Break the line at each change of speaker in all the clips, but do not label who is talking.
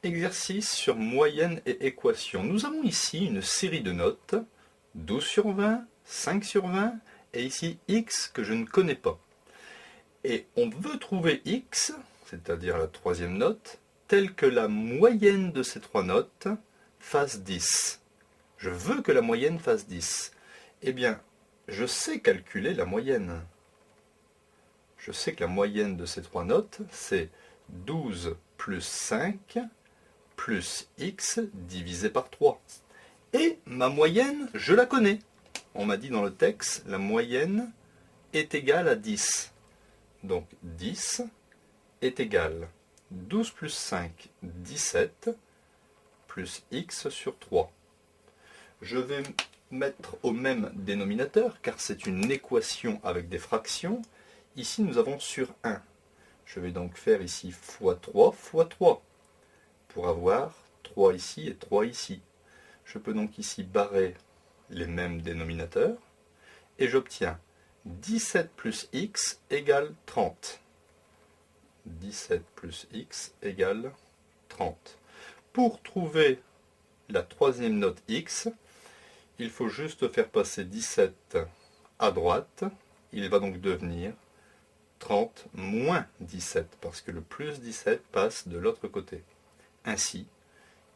Exercice sur moyenne et équation. Nous avons ici une série de notes, 12 sur 20, 5 sur 20, et ici x que je ne connais pas. Et on veut trouver x, c'est-à-dire la troisième note, telle que la moyenne de ces trois notes fasse 10. Je veux que la moyenne fasse 10. Eh bien, je sais calculer la moyenne. Je sais que la moyenne de ces trois notes, c'est 12 plus 5 plus x divisé par 3. Et ma moyenne, je la connais. On m'a dit dans le texte, la moyenne est égale à 10. Donc 10 est égal 12 plus 5, 17, plus x sur 3. Je vais mettre au même dénominateur, car c'est une équation avec des fractions. Ici, nous avons sur 1. Je vais donc faire ici fois 3 fois 3, pour avoir 3 ici et 3 ici. Je peux donc ici barrer les mêmes dénominateurs, et j'obtiens 17 plus x égale 30. 17 plus x égale 30. Pour trouver la troisième note x, il faut juste faire passer 17 à droite. Il va donc devenir 30 moins 17, parce que le plus 17 passe de l'autre côté. Ainsi,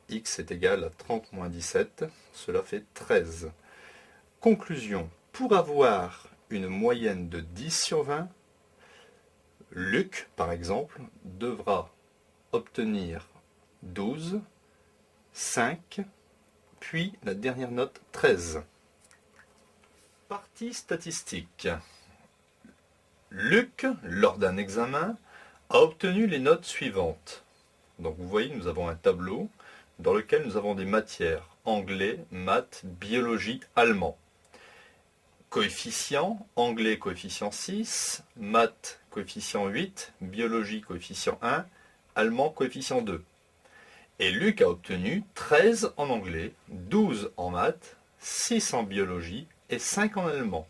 x est égal à 30 moins 17, cela fait 13. Conclusion, pour avoir une moyenne de 10 sur 20, Luc, par exemple, devra obtenir 12, 5, puis la dernière note 13. Partie statistique. Luc, lors d'un examen, a obtenu les notes suivantes. Donc vous voyez, nous avons un tableau dans lequel nous avons des matières anglais, maths, biologie, allemand. Coefficients, anglais coefficient 6, maths coefficient 8, biologie coefficient 1, allemand coefficient 2. Et Luc a obtenu 13 en anglais, 12 en maths, 6 en biologie et 5 en allemand.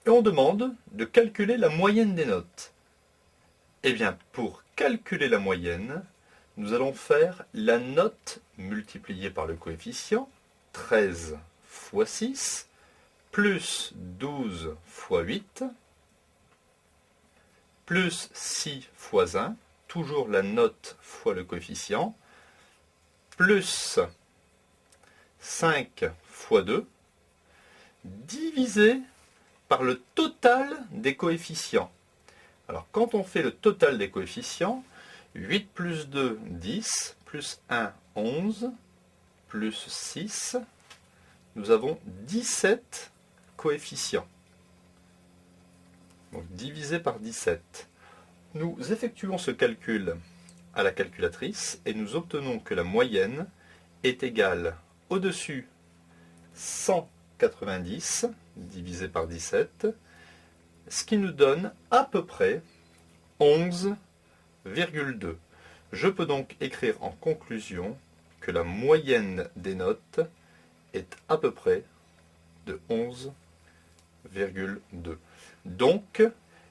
Et on demande de calculer la moyenne des notes. Eh bien, pour calculer la moyenne, nous allons faire la note multipliée par le coefficient, 13 fois 6, plus 12 fois 8, plus 6 fois 1, toujours la note fois le coefficient, plus 5 fois 2, divisé par le total des coefficients. Alors, quand on fait le total des coefficients, 8 plus 2, 10, plus 1, 11, plus 6, nous avons 17 coefficients. Donc, divisé par 17. Nous effectuons ce calcul à la calculatrice et nous obtenons que la moyenne est égale au-dessus 190 divisé par 17, ce qui nous donne à peu près 11,2. Je peux donc écrire en conclusion que la moyenne des notes est à peu près de 11,2. Donc,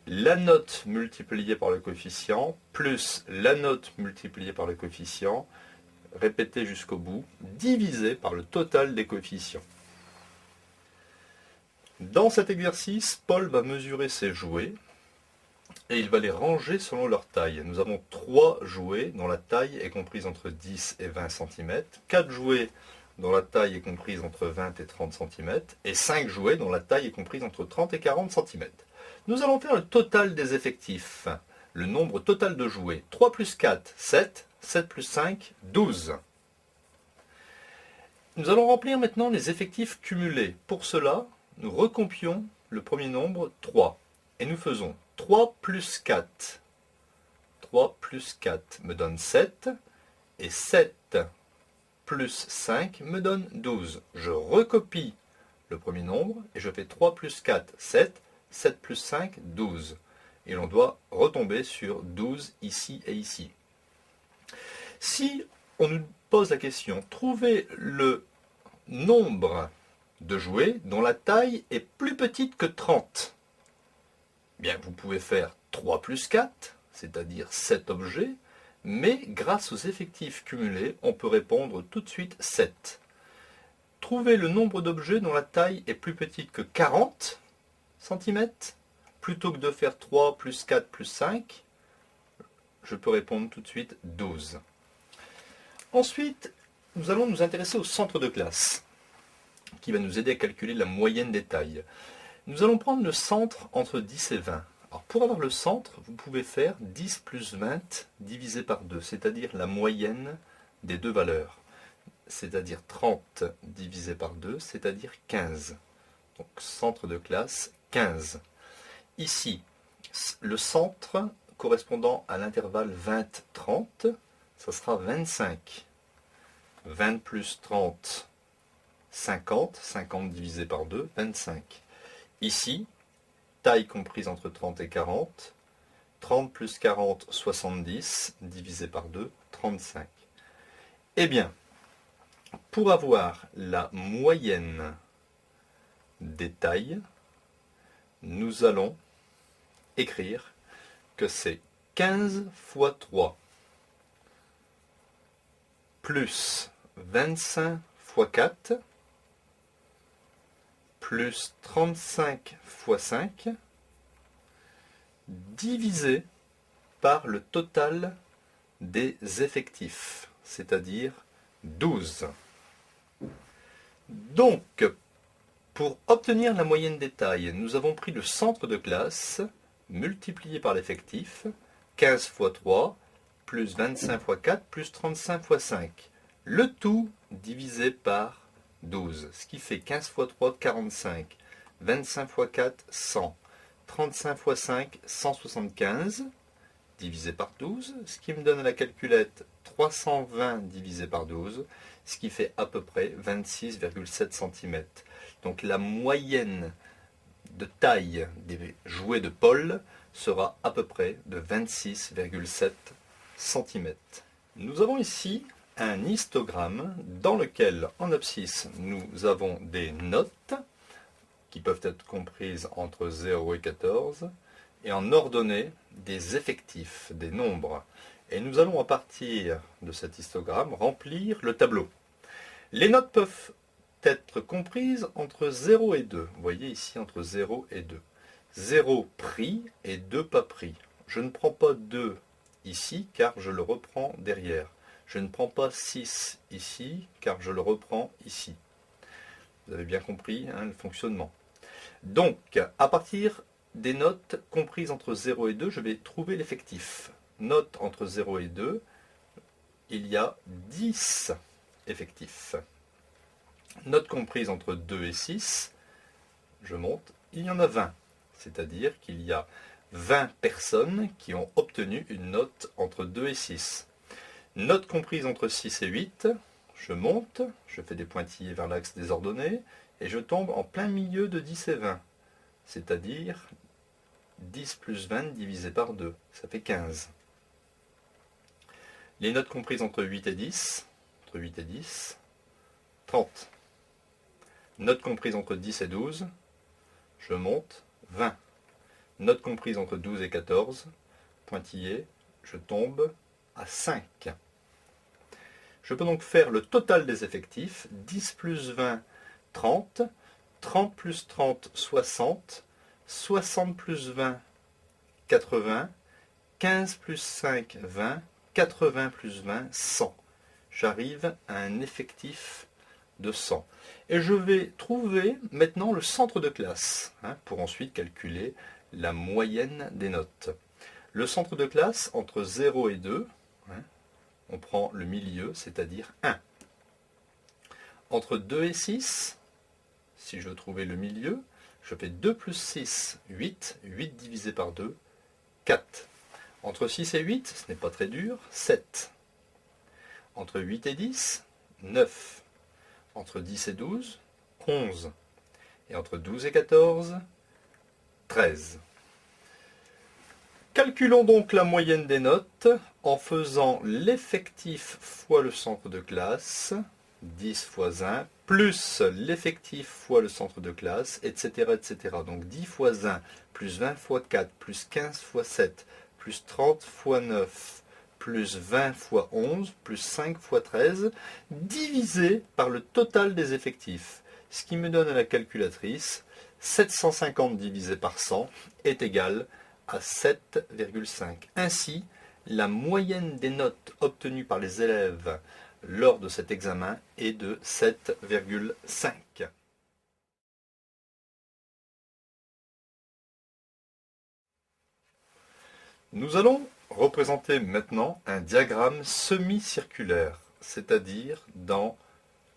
la note multipliée par le coefficient plus la note multipliée par le coefficient, répétée jusqu'au bout, divisé par le total des coefficients. Dans cet exercice, Paul va mesurer ses jouets et il va les ranger selon leur taille. Nous avons 3 jouets dont la taille est comprise entre 10 et 20 cm, 4 jouets dont la taille est comprise entre 20 et 30 cm, et 5 jouets dont la taille est comprise entre 30 et 40 cm. Nous allons faire le total des effectifs, le nombre total de jouets. 3 plus 4, 7, 7 plus 5, 12. Nous allons remplir maintenant les effectifs cumulés. Pour cela, nous recompions le premier nombre 3 et nous faisons 3 plus 4. 3 plus 4 me donne 7 et 7 plus 5 me donne 12. Je recopie le premier nombre et je fais 3 plus 4, 7, 7 plus 5, 12. Et l'on doit retomber sur 12 ici et ici. Si on nous pose la question, trouvez le nombre de jouets dont la taille est plus petite que 30. Bien, vous pouvez faire 3 plus 4, c'est-à-dire 7 objets, Mais grâce aux effectifs cumulés, on peut répondre tout de suite 7. Trouver le nombre d'objets dont la taille est plus petite que 40 cm, plutôt que de faire 3 plus 4 plus 5, je peux répondre tout de suite 12. Ensuite, nous allons nous intéresser au centre de classe, qui va nous aider à calculer la moyenne des tailles. Nous allons prendre le centre entre 10 et 20. Alors pour avoir le centre, vous pouvez faire 10 plus 20 divisé par 2, c'est-à-dire la moyenne des deux valeurs. C'est-à-dire 30 divisé par 2, c'est-à-dire 15. Donc centre de classe 15. Ici, le centre correspondant à l'intervalle 20-30, ça sera 25. 20 plus 30, 50. 50 divisé par 2, 25. Ici, taille comprise entre 30 et 40. 30 plus 40, 70, divisé par 2, 35. Eh bien, pour avoir la moyenne des tailles, nous allons écrire que c'est 15 fois 3 plus 25 fois 4 plus 35 fois 5 divisé par le total des effectifs, c'est-à-dire 12. Donc, pour obtenir la moyenne des tailles, nous avons pris le centre de classe multiplié par l'effectif, 15 fois 3, plus 25 fois 4, plus 35 fois 5. Le tout divisé par 12, ce qui fait 15 fois 3, 45, 25 fois 4, 100, 35 fois 5, 175, divisé par 12, ce qui me donne à la calculette 320 divisé par 12, ce qui fait à peu près 26,7 cm. Donc la moyenne de taille des jouets de Paul sera à peu près de 26,7 cm. Nous avons ici un histogramme dans lequel en abscisse nous avons des notes qui peuvent être comprises entre 0 et 14 et en ordonnée des effectifs, des nombres. Et nous allons à partir de cet histogramme remplir le tableau. Les notes peuvent être comprises entre 0 et 2. Vous voyez ici entre 0 et 2. 0 pris et 2 pas pris. Je ne prends pas 2 ici car je le reprends derrière. Je ne prends pas 6 ici car je le reprends ici. Vous avez bien compris le fonctionnement. Donc, à partir des notes comprises entre 0 et 2, je vais trouver l'effectif. Note entre 0 et 2, il y a 10 effectifs. Note comprise entre 2 et 6, je monte, il y en a 20. C'est-à-dire qu'il y a 20 personnes qui ont obtenu une note entre 2 et 6. Note comprise entre 6 et 8, je monte, je fais des pointillés vers l'axe des ordonnées, et je tombe en plein milieu de 10 et 20. C'est-à-dire 10 plus 20 divisé par 2, ça fait 15. Les notes comprises entre 8 et 10, 30. Note comprise entre 10 et 12, je monte, 20. Note comprise entre 12 et 14, pointillé, je tombe à 5. Je peux donc faire le total des effectifs, 10 plus 20, 30, 30 plus 30, 60, 60 plus 20, 80, 15 plus 5, 20, 80 plus 20, 100. J'arrive à un effectif de 100. Et je vais trouver maintenant le centre de classe, pour ensuite calculer la moyenne des notes. Le centre de classe, entre 0 et 2, on prend le milieu, c'est-à-dire 1. Entre 2 et 6, si je veux trouver le milieu, je fais 2 plus 6, 8. 8 divisé par 2, 4. Entre 6 et 8, ce n'est pas très dur, 7. Entre 8 et 10, 9. Entre 10 et 12, 11. Et entre 12 et 14, 13. Calculons donc la moyenne des notes en faisant l'effectif fois le centre de classe, 10 fois 1, plus l'effectif fois le centre de classe, etc., etc. Donc 10 fois 1, plus 20 fois 4, plus 15 fois 7, plus 30 fois 9, plus 20 fois 11, plus 5 fois 13, divisé par le total des effectifs. Ce qui me donne à la calculatrice 750 divisé par 100 est égal à 7,5. Ainsi, la moyenne des notes obtenues par les élèves lors de cet examen est de 7,5. Nous allons représenter maintenant un diagramme semi-circulaire, c'est-à-dire dans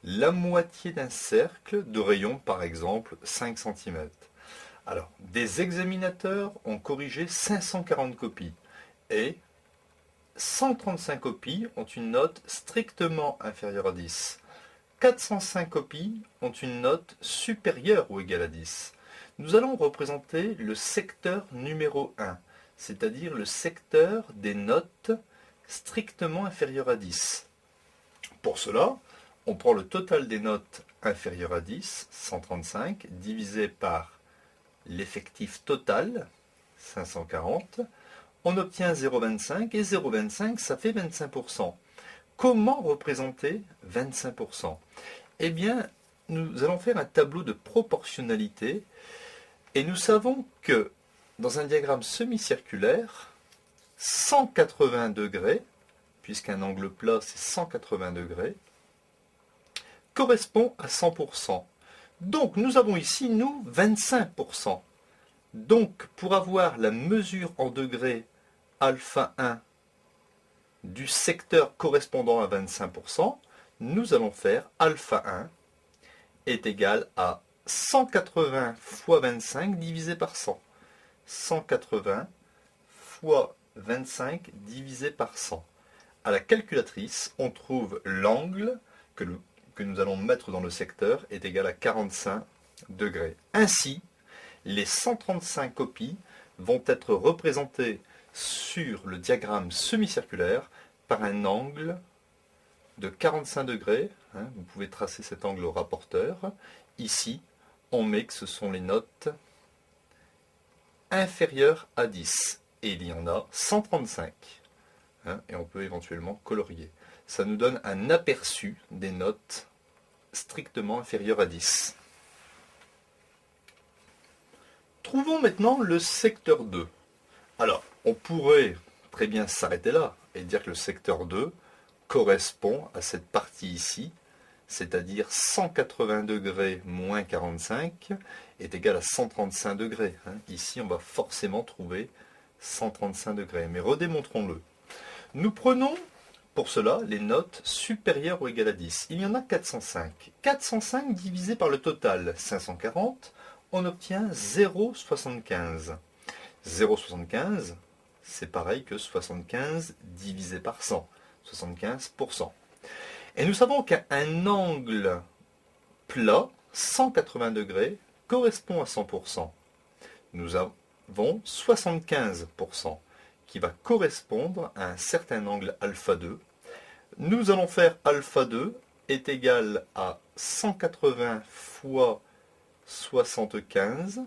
la moitié d'un cercle de rayon, par exemple 5 cm. Alors, des examinateurs ont corrigé 540 copies et 135 copies ont une note strictement inférieure à 10. 405 copies ont une note supérieure ou égale à 10. Nous allons représenter le secteur numéro 1, c'est-à-dire le secteur des notes strictement inférieures à 10. Pour cela, on prend le total des notes inférieures à 10, 135, divisé par l'effectif total, 540. On obtient 0,25 et 0,25 ça fait 25%. Comment représenter 25%? Eh bien, nous allons faire un tableau de proportionnalité et nous savons que dans un diagramme semi-circulaire, 180 degrés, puisqu'un angle plat c'est 180 degrés, correspond à 100%. Donc nous avons ici, nous, 25%. Donc pour avoir la mesure en degrés alpha 1 du secteur correspondant à 25%, nous allons faire alpha 1 est égal à 180 fois 25 divisé par 100. 180 fois 25 divisé par 100. À la calculatrice, on trouve l'angle que nous allons mettre dans le secteur est égal à 45 degrés. Ainsi, les 135 copies vont être représentées sur le diagramme semi-circulaire par un angle de 45 degrés. Vous pouvez tracer cet angle au rapporteur. Ici, on met que ce sont les notes inférieures à 10. Et il y en a 135. Et on peut éventuellement colorier. Ça nous donne un aperçu des notes strictement inférieures à 10. Trouvons maintenant le secteur 2. Alors, on pourrait très bien s'arrêter là et dire que le secteur 2 correspond à cette partie ici, c'est-à-dire 180 degrés moins 45 est égal à 135 degrés. Ici, on va forcément trouver 135 degrés, mais redémontrons-le. Nous prenons pour cela les notes supérieures ou égales à 10. Il y en a 405. 405 divisé par le total, 540, on obtient 0,75. 0,75, c'est pareil que 75 divisé par 100, 75%. Et nous savons qu'un angle plat, 180 degrés, correspond à 100%. Nous avons 75% qui va correspondre à un certain angle alpha 2. Nous allons faire alpha 2 est égal à 180 fois 75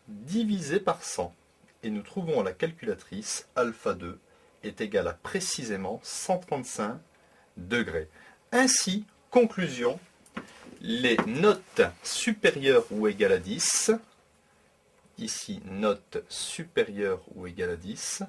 divisé par 100. Et nous trouvons à la calculatrice alpha 2 est égal à précisément 135 degrés. Ainsi, conclusion, les notes supérieures ou égales à 10, ici notes supérieures ou égales à 10,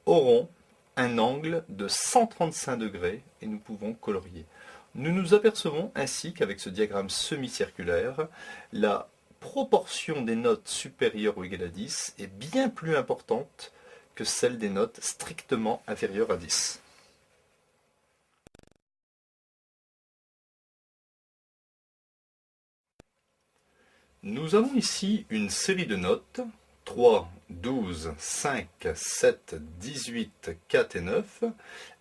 auront un angle de 135 degrés et nous pouvons colorier. Nous nous apercevons ainsi qu'avec ce diagramme semi-circulaire, la proportion des notes supérieures ou égales à 10 est bien plus importante que celle des notes strictement inférieures à 10. Nous avons ici une série de notes, 3, 12, 5, 7, 18, 4 et 9,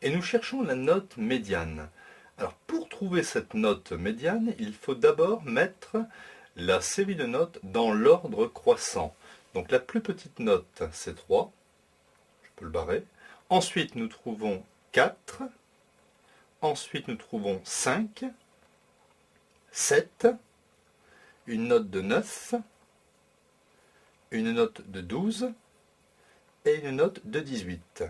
et nous cherchons la note médiane. Alors pour trouver cette note médiane, il faut d'abord mettre la série de notes dans l'ordre croissant. Donc la plus petite note, c'est 3, je peux le barrer. Ensuite, nous trouvons 4, ensuite nous trouvons 5, 7, une note de 9, une note de 12 et une note de 18.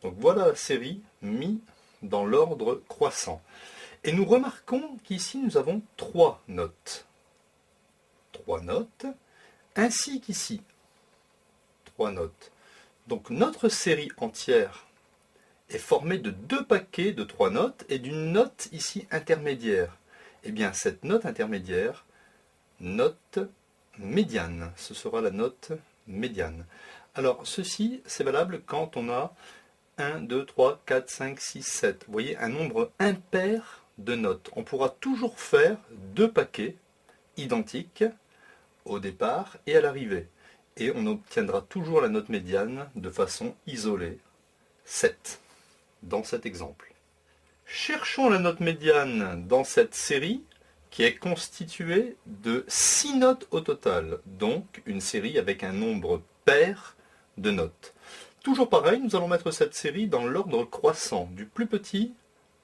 Donc voilà la série mise dans l'ordre croissant. Et nous remarquons qu'ici nous avons 3 notes. 3 notes, ainsi qu'ici. 3 notes. Donc notre série entière est formée de 2 paquets de 3 notes et d'une note ici intermédiaire. Eh bien cette note intermédiaire, note médiane, ce sera la note médiane. Alors ceci c'est valable quand on a 1, 2, 3, 4, 5, 6, 7. Vous voyez, un nombre impair de notes. On pourra toujours faire 2 paquets identiques au départ et à l'arrivée. Et on obtiendra toujours la note médiane de façon isolée, 7, dans cet exemple. Cherchons la note médiane dans cette série qui est constituée de 6 notes au total, donc une série avec un nombre pair de notes. Toujours pareil, nous allons mettre cette série dans l'ordre croissant, du plus petit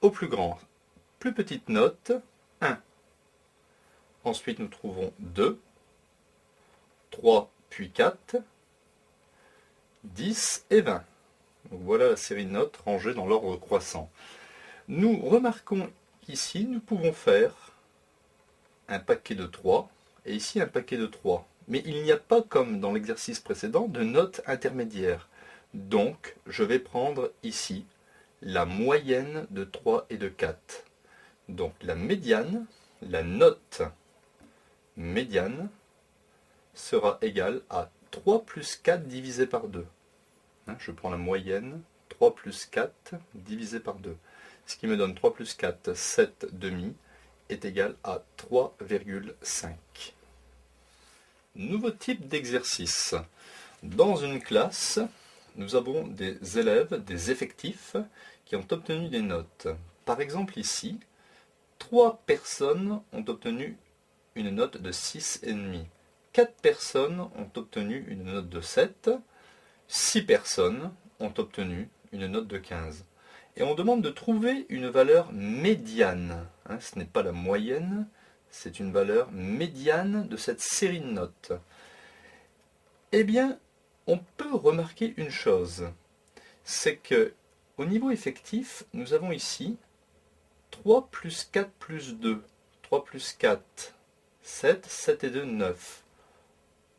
au plus grand. Plus petite note, 1. Ensuite, nous trouvons 2, 3, puis 4, 10 et 20. Donc voilà la série de notes rangée dans l'ordre croissant. Nous remarquons qu'ici, nous pouvons faire un paquet de 3 et ici un paquet de 3. Mais il n'y a pas, comme dans l'exercice précédent, de notes intermédiaires. Donc, je vais prendre ici la moyenne de 3 et de 4. Donc, la médiane, la note médiane, sera égale à 3 plus 4 divisé par 2. Je prends la moyenne, 3 plus 4 divisé par 2. Ce qui me donne 3 plus 4, 7 demi, est égal à 3,5. Nouveau type d'exercice. Dans une classe, nous avons des élèves, des effectifs, qui ont obtenu des notes. Par exemple ici, 3 personnes ont obtenu une note de 6,5. 4 personnes ont obtenu une note de 7. 6 personnes ont obtenu une note de 15. Et on demande de trouver une valeur médiane. Ce n'est pas la moyenne, c'est une valeur médiane de cette série de notes. Eh bien, on peut remarquer une chose, c'est que au niveau effectif, nous avons ici 3 plus 4 plus 2. 3 plus 4, 7, 7 et 2, 9.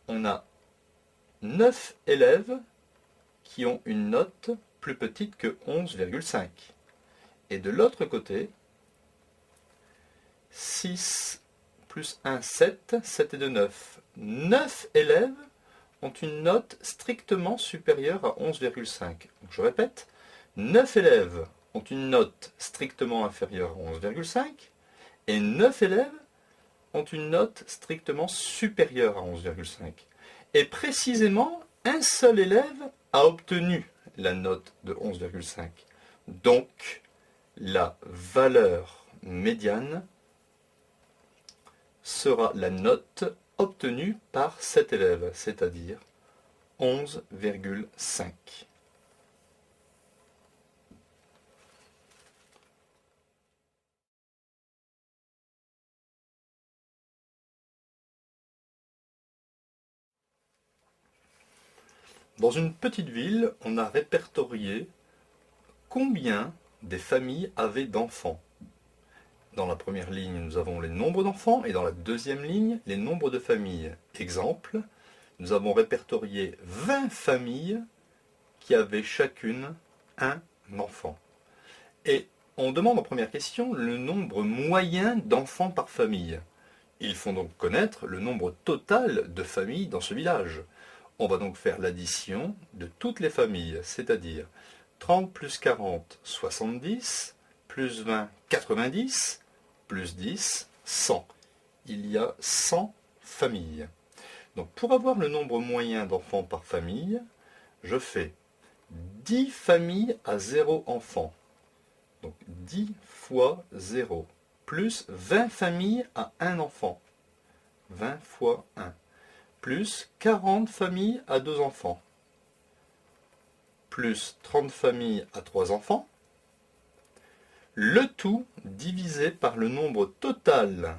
On a 9 élèves qui ont une note plus petite que 11,5. Et de l'autre côté, 6 plus 1, 7, 7 et 2, 9. 9 élèves ont une note strictement supérieure à 11,5. Je répète, 9 élèves ont une note strictement inférieure à 11,5 et 9 élèves ont une note strictement supérieure à 11,5. Et précisément, un seul élève a obtenu la note de 11,5. Donc, la valeur médiane sera la note obtenue par cet élève, c'est-à-dire 11,5. Dans une petite ville, on a répertorié combien des familles avaient d'enfants. Dans la première ligne, nous avons les nombres d'enfants et dans la deuxième ligne, les nombres de familles. Exemple, nous avons répertorié 20 familles qui avaient chacune un enfant. Et on demande en première question le nombre moyen d'enfants par famille. Il faut donc connaître le nombre total de familles dans ce village. On va donc faire l'addition de toutes les familles, c'est-à-dire 30 plus 40, 70, plus 20, 90, plus 10, 100. Il y a 100 familles. Donc pour avoir le nombre moyen d'enfants par famille, je fais 10 familles à 0 enfants. Donc 10 fois 0, plus 20 familles à 1 enfant. 20 fois 1. Plus 40 familles à 2 enfants, plus 30 familles à 3 enfants, le tout divisé par le nombre total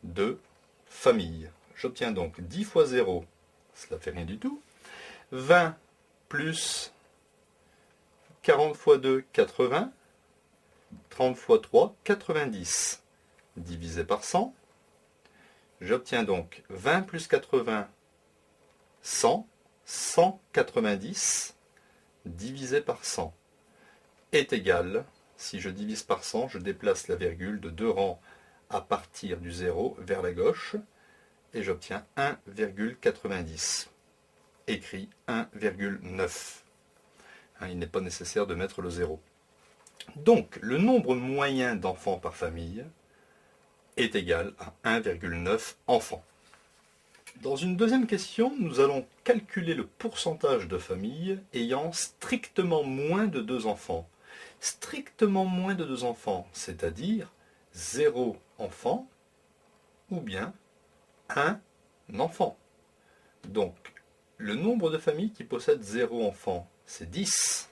de familles. J'obtiens donc 10 fois 0, cela fait rien du tout, 20 plus 40 fois 2, 80. 30 fois 3, 90. Divisé par 100. J'obtiens donc 20 plus 80, 100. 190 divisé par 100 est égal, si je divise par 100, je déplace la virgule de 2 rangs à partir du 0 vers la gauche, et j'obtiens 1,90. Écrit 1,9. Il n'est pas nécessaire de mettre le 0. Donc, le nombre moyen d'enfants par famille est égal à 1,9 enfants. Dans une deuxième question, nous allons calculer le pourcentage de familles ayant strictement moins de 2 enfants. Strictement moins de 2 enfants, c'est-à-dire 0 enfant ou bien 1 enfant. Donc, le nombre de familles qui possèdent 0 enfant, c'est 10.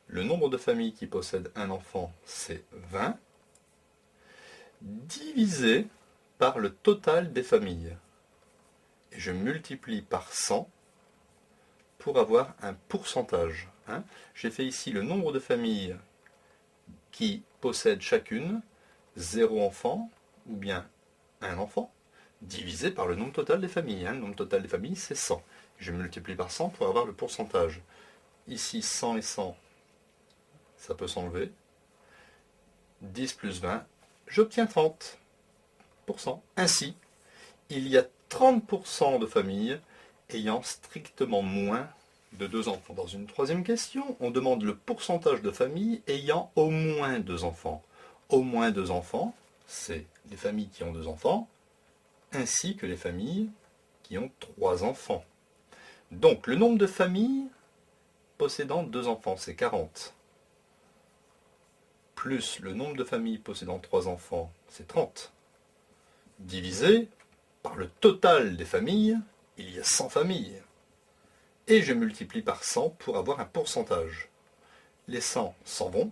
Le nombre de familles qui possèdent 1 enfant, c'est 20. Divisé par le total des familles. Et je multiplie par 100 pour avoir un pourcentage. J'ai fait ici le nombre de familles qui possèdent chacune 0 enfant ou bien 1 enfant, divisé par le nombre total des familles. Le nombre total des familles, c'est 100. Je multiplie par 100 pour avoir le pourcentage. Ici, 100 et 100, ça peut s'enlever. 10 plus 20, j'obtiens 30%. Ainsi, il y a 30% de familles ayant strictement moins de 2 enfants. Dans une troisième question, on demande le pourcentage de familles ayant au moins 2 enfants. Au moins 2 enfants, c'est les familles qui ont 2 enfants, ainsi que les familles qui ont 3 enfants. Donc, le nombre de familles possédant 2 enfants, c'est 40. Plus le nombre de familles possédant 3 enfants, c'est 30. Divisé par le total des familles, il y a 100 familles. Et je multiplie par 100 pour avoir un pourcentage. Les 100 s'en vont,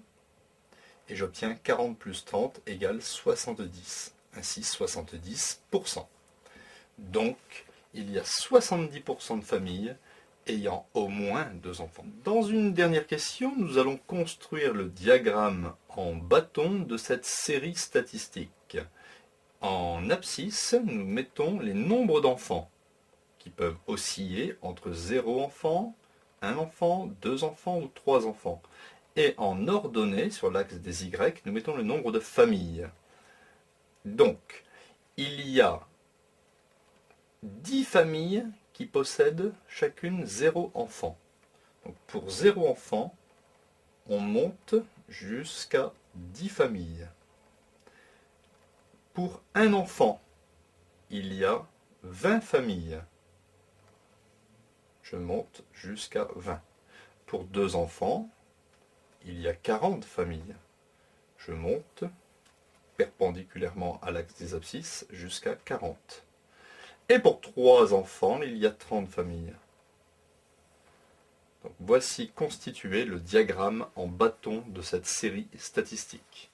et j'obtiens 40 plus 30 égale 70. Ainsi 70%. Donc, il y a 70% de familles ayant au moins 2 enfants. Dans une dernière question, nous allons construire le diagramme en bâton de cette série statistique. En abscisse, nous mettons les nombres d'enfants qui peuvent osciller entre 0 enfant, 1 enfant, 2 enfants ou 3 enfants. Et en ordonnée, sur l'axe des Y, nous mettons le nombre de familles. Donc, il y a 10 familles qui possèdent chacune 0 enfant. Donc, pour 0 enfant, on monte jusqu'à 10 familles. Pour 1 enfant, il y a 20 familles. Je monte jusqu'à 20. Pour 2 enfants, il y a 40 familles. Je monte perpendiculairement à l'axe des abscisses jusqu'à 40. Et pour 3 enfants, il y a 30 familles. Donc voici constitué le diagramme en bâton de cette série statistique.